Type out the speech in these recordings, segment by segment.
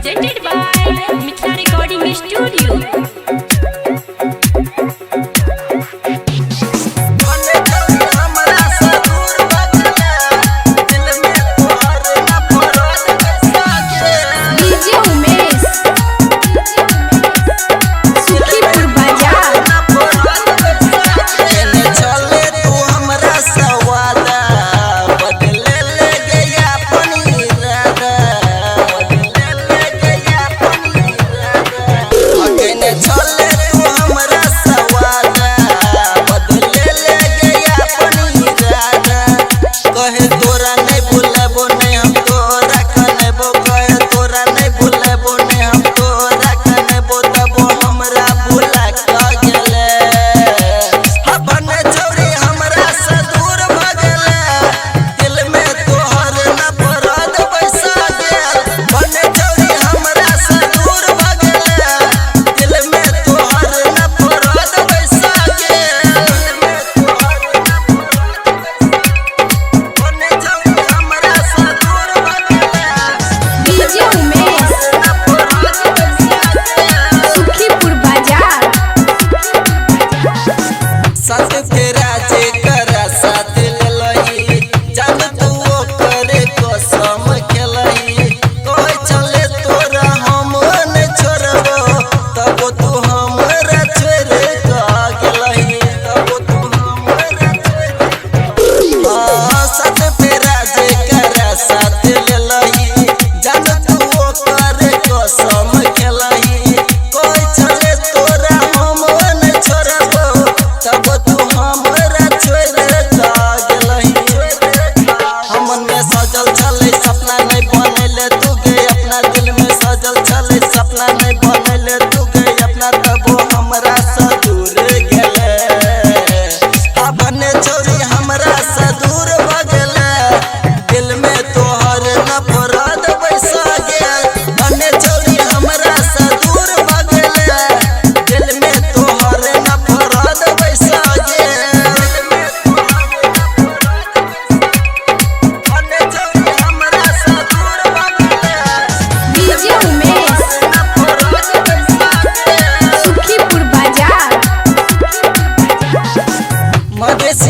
presented by Mithra Recording Studio.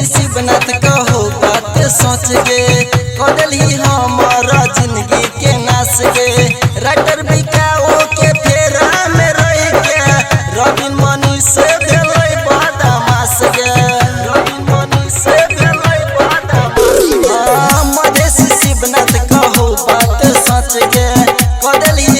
Shivnath कहो बात सोच गे कदली हमारा जिंदगी के नाश गे राइटर बिकाओ के फेरा में रह के रविन मनी से भेलै बदमाश गे रविन मनी से भेलै बदमाश मधेसी शिवनाथ कहो बात सोच गे कदली